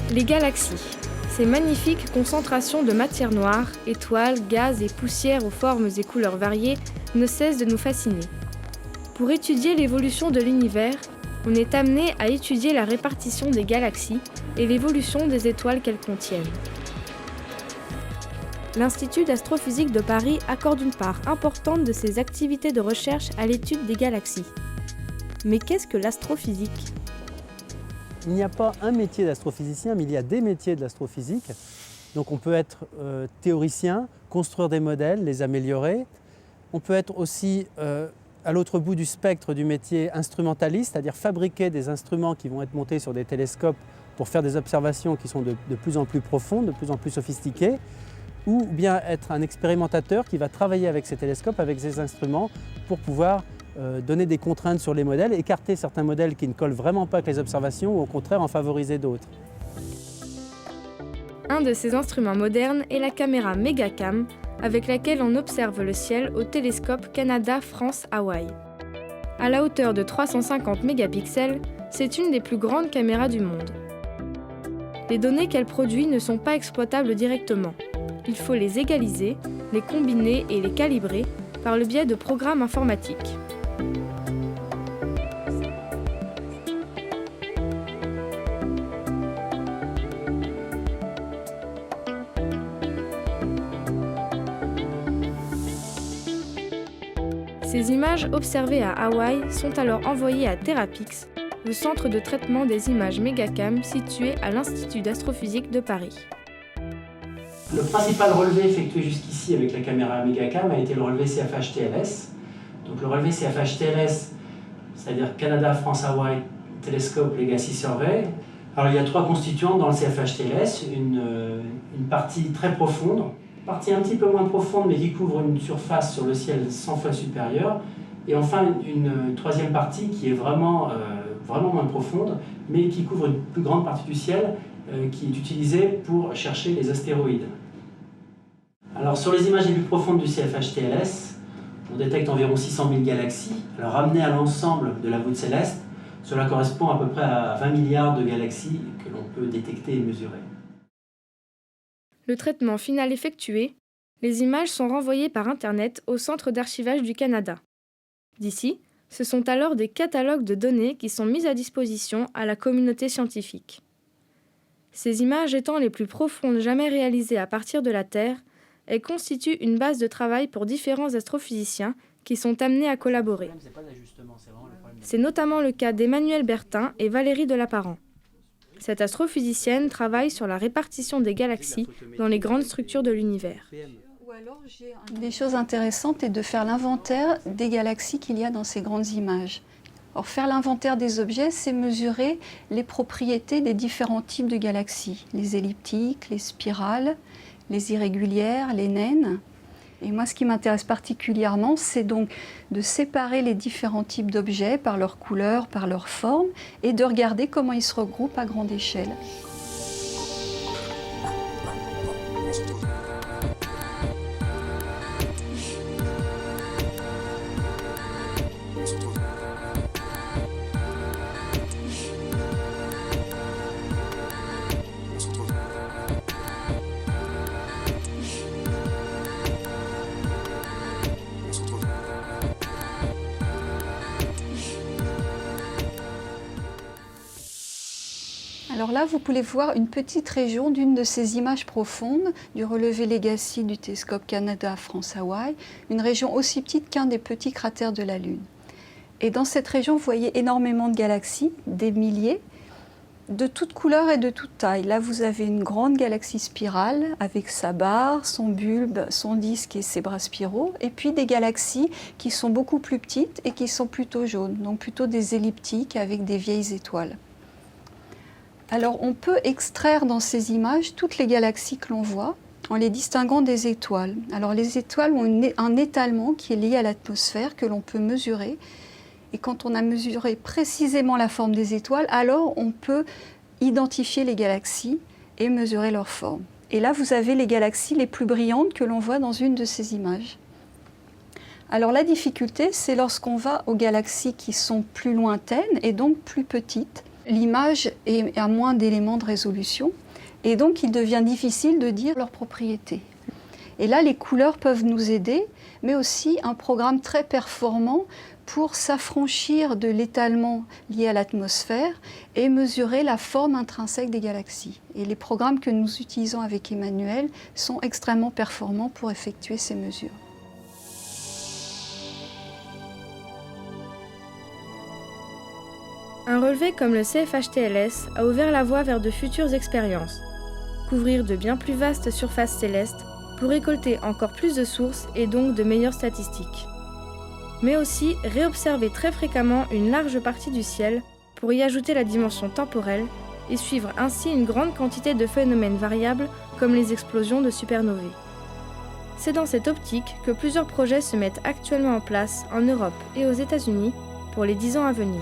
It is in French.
Les galaxies, ces magnifiques concentrations de matière noire, étoiles, gaz et poussières aux formes et couleurs variées, ne cessent de nous fasciner. Pour étudier l'évolution de l'univers, on est amené à étudier la répartition des galaxies et l'évolution des étoiles qu'elles contiennent. L'Institut d'astrophysique de Paris accorde une part importante de ses activités de recherche à l'étude des galaxies. Mais qu'est-ce que l'astrophysique ? Il n'y a pas un métier d'astrophysicien, mais il y a des métiers de l'astrophysique. Donc on peut être théoricien, construire des modèles, les améliorer. On peut être aussi à l'autre bout du spectre du métier instrumentaliste, c'est-à-dire fabriquer des instruments qui vont être montés sur des télescopes pour faire des observations qui sont de plus en plus profondes, de plus en plus sophistiquées, ou bien être un expérimentateur qui va travailler avec ces télescopes, avec ces instruments, pour pouvoir donner des contraintes sur les modèles, écarter certains modèles qui ne collent vraiment pas avec les observations, ou au contraire en favoriser d'autres. Un de ces instruments modernes est la caméra Megacam, avec laquelle on observe le ciel au télescope Canada-France-Hawaï. À la hauteur de 350 mégapixels, c'est une des plus grandes caméras du monde. Les données qu'elle produit ne sont pas exploitables directement. Il faut les égaliser, les combiner et les calibrer par le biais de programmes informatiques. Ces images observées à Hawaï sont alors envoyées à TerraPix, le centre de traitement des images Megacam situé à l'Institut d'astrophysique de Paris. Le principal relevé effectué jusqu'ici avec la caméra Megacam a été le relevé CFH-TLS. Donc le relevé CFH-TLS, c'est-à-dire Canada, France, Hawaï, Telescope Legacy Survey. Alors il y a 3 constituants dans le CFH-TLS, une partie très profonde, une partie un petit peu moins profonde mais qui couvre une surface sur le ciel 100 fois supérieure, et enfin une troisième partie qui est vraiment moins profonde mais qui couvre une plus grande partie du ciel qui est utilisée pour chercher les astéroïdes. Alors sur les images les plus profondes du CFH-TLS, on détecte environ 600 000 galaxies. Alors ramené à l'ensemble de la voûte céleste, cela correspond à peu près à 20 milliards de galaxies que l'on peut détecter et mesurer. Le traitement final effectué, les images sont renvoyées par Internet au Centre d'archivage du Canada. D'ici, ce sont alors des catalogues de données qui sont mis à disposition à la communauté scientifique. Ces images étant les plus profondes jamais réalisées à partir de la Terre, elles constituent une base de travail pour différents astrophysiciens qui sont amenés à collaborer. C'est notamment le cas d'Emmanuel Bertin et Valérie Delaparent. Cette astrophysicienne travaille sur la répartition des galaxies dans les grandes structures de l'univers. Une des choses intéressantes est de faire l'inventaire des galaxies qu'il y a dans ces grandes images. Alors, faire l'inventaire des objets, c'est mesurer les propriétés des différents types de galaxies, les elliptiques, les spirales, les irrégulières, les naines. Et moi, ce qui m'intéresse particulièrement, c'est donc de séparer les différents types d'objets par leur couleur, par leur forme, et de regarder comment ils se regroupent à grande échelle. Alors là, vous pouvez voir une petite région d'une de ces images profondes du relevé Legacy du télescope Canada-France-Hawaï, une région aussi petite qu'un des petits cratères de la Lune. Et dans cette région, vous voyez énormément de galaxies, des milliers, de toutes couleurs et de toutes tailles. Là, vous avez une grande galaxie spirale avec sa barre, son bulbe, son disque et ses bras spiraux, et puis des galaxies qui sont beaucoup plus petites et qui sont plutôt jaunes, donc plutôt des elliptiques avec des vieilles étoiles. Alors on peut extraire dans ces images toutes les galaxies que l'on voit en les distinguant des étoiles. Alors les étoiles ont un étalement qui est lié à l'atmosphère que l'on peut mesurer. Et quand on a mesuré précisément la forme des étoiles, alors on peut identifier les galaxies et mesurer leur forme. Et là, vous avez les galaxies les plus brillantes que l'on voit dans une de ces images. Alors la difficulté, c'est lorsqu'on va aux galaxies qui sont plus lointaines et donc plus petites. L'image a moins d'éléments de résolution et donc il devient difficile de dire leurs propriétés. Et là, les couleurs peuvent nous aider, mais aussi un programme très performant pour s'affranchir de l'étalement lié à l'atmosphère et mesurer la forme intrinsèque des galaxies. Et les programmes que nous utilisons avec Emmanuel sont extrêmement performants pour effectuer ces mesures. Un relevé comme le CFHTLS a ouvert la voie vers de futures expériences. Couvrir de bien plus vastes surfaces célestes pour récolter encore plus de sources et donc de meilleures statistiques. Mais aussi réobserver très fréquemment une large partie du ciel pour y ajouter la dimension temporelle et suivre ainsi une grande quantité de phénomènes variables comme les explosions de supernovae. C'est dans cette optique que plusieurs projets se mettent actuellement en place en Europe et aux États-Unis pour les 10 ans à venir.